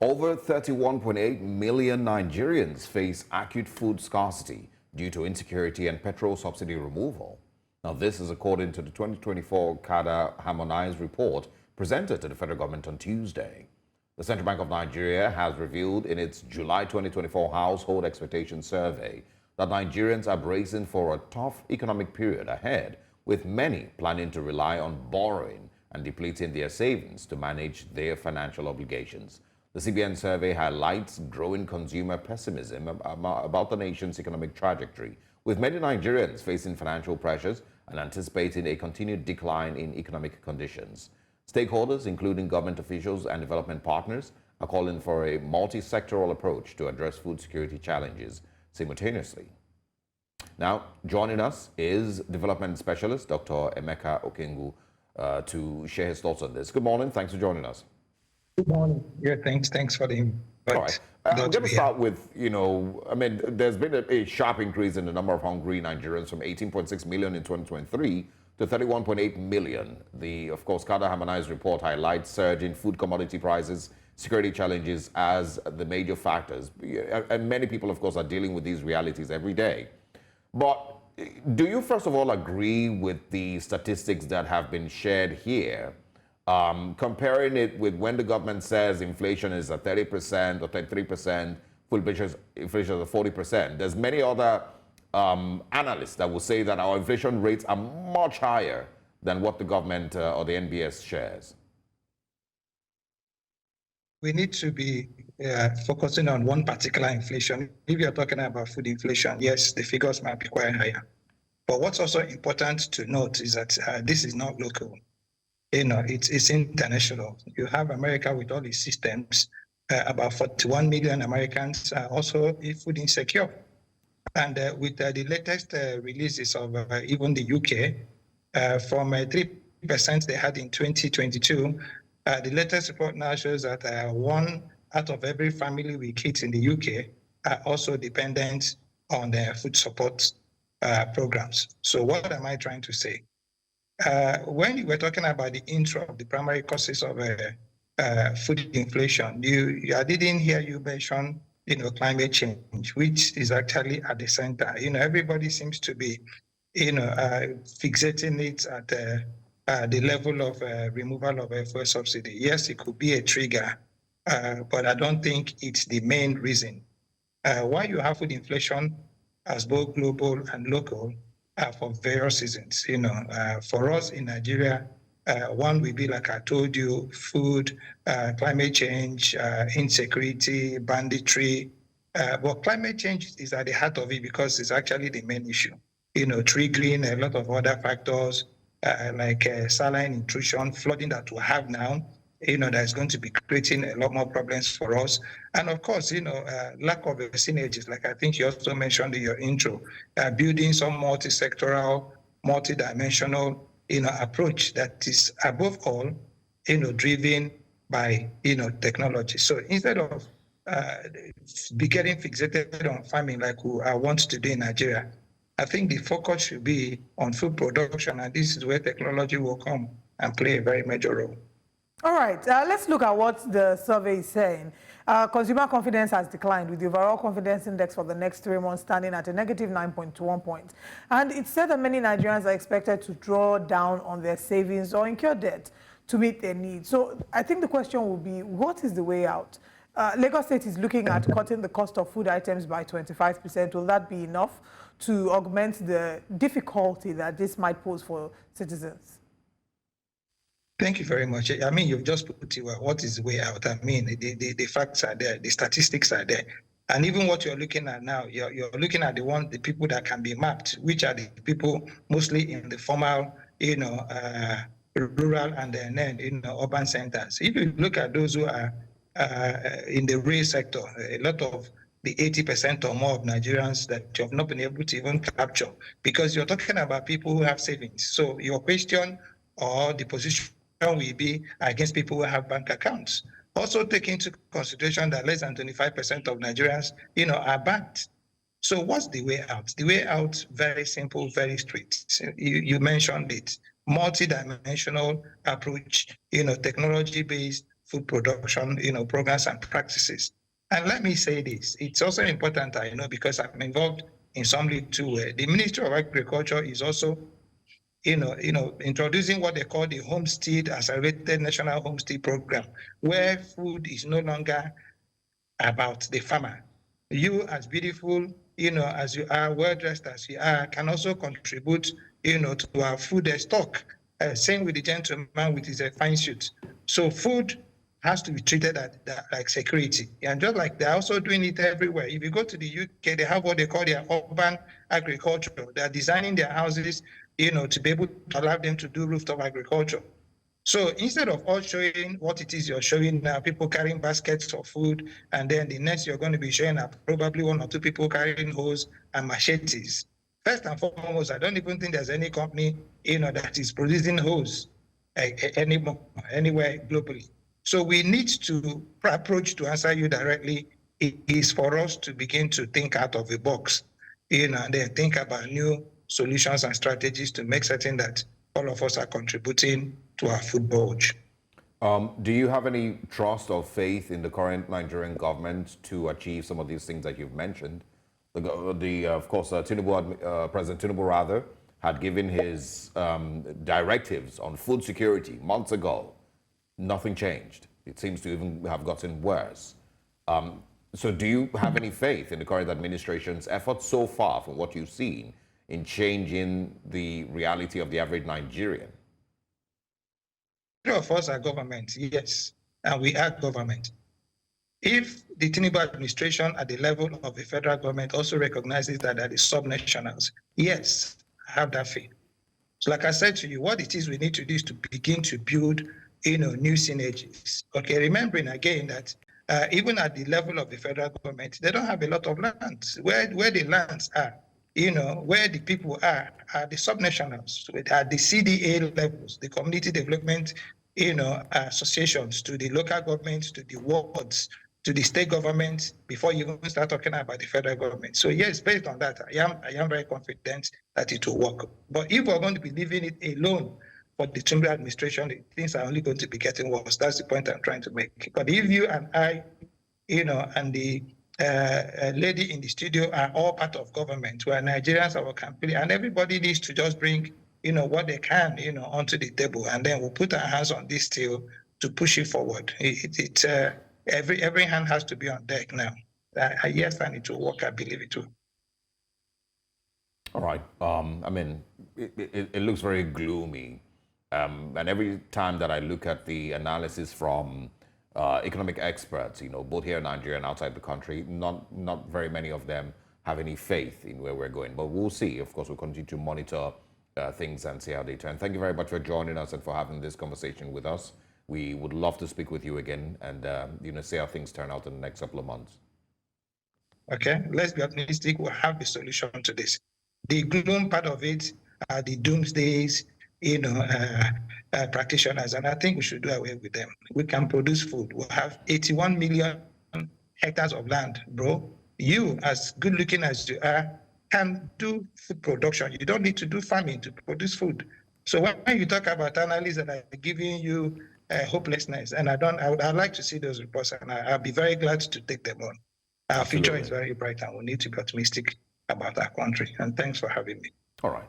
Over 31.8 million Nigerians face acute food scarcity due to insecurity and petrol subsidy removal. Now, this is according to the 2024 CADA Harmonized Report presented to the federal government on Tuesday. The Central Bank of Nigeria has revealed in its July 2024 Household Expectation Survey that Nigerians are bracing for a tough economic period ahead, with many planning to rely on borrowing and depleting their savings to manage their financial obligations. The CBN survey highlights growing consumer pessimism about the nation's economic trajectory, with many Nigerians facing financial pressures and anticipating a continued decline in economic conditions. Stakeholders, including government officials and development partners, are calling for a multi-sectoral approach to address food security challenges simultaneously. Now, joining us is development specialist Dr. Emeka Okengu to share his thoughts on this. Good morning. Thanks for joining us. Good morning. Yeah, thanks for the invite. All right. I'm going to start with, there's been a sharp increase in the number of hungry Nigerians from 18.6 million in 2023 to 31.8 million. Of course, CADA Harmonized Report highlights surge in food commodity prices, security challenges as the major factors. And many people, of course, are dealing with these realities every day. But do you, first of all, agree with the statistics that have been shared here? Comparing it with when the government says inflation is at 30% or 33%, full inflation is at 40%. There's many other analysts that will say that our inflation rates are much higher than what the government or the NBS shares. We need to be focusing on one particular inflation. If you're talking about food inflation, yes, the figures might be quite higher. But what's also important to note is that this is not local. It's international. You have America with all its systems. About 41 million Americans are also food insecure. And with the latest releases of even the UK, from 3% they had in 2022, the latest report now shows that 1 out of every family with kids in the UK are also dependent on their food support programs. So what am I trying to say? When you were talking about the intro of the primary causes of food inflation, I didn't hear you mention, climate change, which is actually at the center. Everybody seems to be, fixating it at the level of removal of fuel subsidy. Yes, it could be a trigger, but I don't think it's the main reason. Why you have food inflation as both global and local for various reasons. For us in Nigeria, one will be, like I told you, food, climate change, insecurity, banditry. But climate change is at the heart of it because it's actually the main issue. Triggering a lot of other factors like saline intrusion, flooding that we have now, that is going to be creating a lot more problems for us. And of course, lack of synergies, like I think you also mentioned in your intro, building some multi-sectoral, multi-dimensional, approach that is above all, driven by, technology. So instead of be getting fixated on farming like I want to do in Nigeria, I think the focus should be on food production, and this is where technology will come and play a very major role. All right, let's look at what the survey is saying. Consumer confidence has declined, with the overall confidence index for the next 3 months standing at a negative 9.1 points. And it's said that many Nigerians are expected to draw down on their savings or incur debt to meet their needs. So I think the question will be, what is the way out? Lagos State is looking at cutting the cost of food items by 25%. Will that be enough to augment the difficulty that this might pose for citizens? Thank you very much. I mean, you've just put it well. What is the way out? I mean, the facts are there, the statistics are there. And even what you're looking at now, you're looking at the people that can be mapped, which are the people mostly in the formal, rural and then, urban centers. If you look at those who are in the rural sector, a lot of the 80% or more of Nigerians that you have not been able to even capture, because you're talking about people who have savings. So your question or the position will be against people who have bank accounts. Also take into consideration that less than 25% of Nigerians, are banked. So what's the way out? The way out, very simple, very straight. You mentioned it. Multi-dimensional approach, technology-based, food production, programs and practices. And let me say this, it's also important, I know, because I'm involved in some too. The Ministry of Agriculture is also, introducing what they call the Homestead Accelerated National Homestead Program, where food is no longer about the farmer. You, as beautiful, as you are, well-dressed as you are, can also contribute, to our food stock. Same with the gentleman with his fine suit. So food has to be treated like security. And just like they're also doing it everywhere. If you go to the UK, they have what they call their urban agriculture. They're designing their houses, to be able to allow them to do rooftop agriculture. So instead of all showing what it is you're showing now, people carrying baskets of food, and then the next you're going to be showing are probably one or two people carrying hoes and machetes. First and foremost, I don't even think there's any company, that is producing hoes anymore, anywhere globally. So we need to approach, to answer you directly, is for us to begin to think out of the box, and then think about new solutions and strategies to make certain that all of us are contributing to our food bulge. Do you have any trust or faith in the current Nigerian government to achieve some of these things that you've mentioned? Of course, President Tinubu had given his directives on food security months ago. Nothing changed. It seems to even have gotten worse. So do you have any faith in the current administration's efforts so far, from what you've seen, in changing the reality of the average Nigerian? Three of us are government, yes, and we are government. If the Tinubu administration at the level of the federal government also recognizes that are the subnationals, yes, I have that faith. So like I said to you, what it is we need to do is to begin to build, new synergies. Okay, remembering again that even at the level of the federal government, they don't have a lot of lands. Where the lands are, where the people are the subnationals, at the CDA levels, the community development, associations, to the local governments, to the wards, to the state government, before you even start talking about the federal government. So yes, based on that, I am very confident that it will work. But if we're going to be leaving it alone for the Tinubu administration, things are only going to be getting worse. That's the point I'm trying to make. But if you and I, and the lady in the studio are all part of government, we are Nigerians, our campaign, and everybody needs to just bring, what they can, onto the table, and then we'll put our hands on this till to push it forward. Every hand has to be on deck now. Yes, and it will work. I believe it will. All right. I mean, it looks very gloomy, and every time that I look at the analysis from economic experts, both here in Nigeria and outside the country, not very many of them have any faith in where we're going. But we'll see. Of course, we'll continue to monitor things and see how they turn. Thank you very much for joining us and for having this conversation with us. We would love to speak with you again and see how things turn out in the next couple of months. Okay, let's be optimistic. We'll have the solution to this. The gloom part of it are the doomsdays, practitioners, and I think we should do away with them. We can produce food. We'll have 81 million hectares of land, bro. You, as good looking as you are, can do food production. You don't need to do farming to produce food. So when you talk about analysts that are giving you hopelessness, and I'd like to see those reports, and I'll be very glad to take them on. Our future is very bright, and we need to be optimistic about our country. And thanks for having me. All right.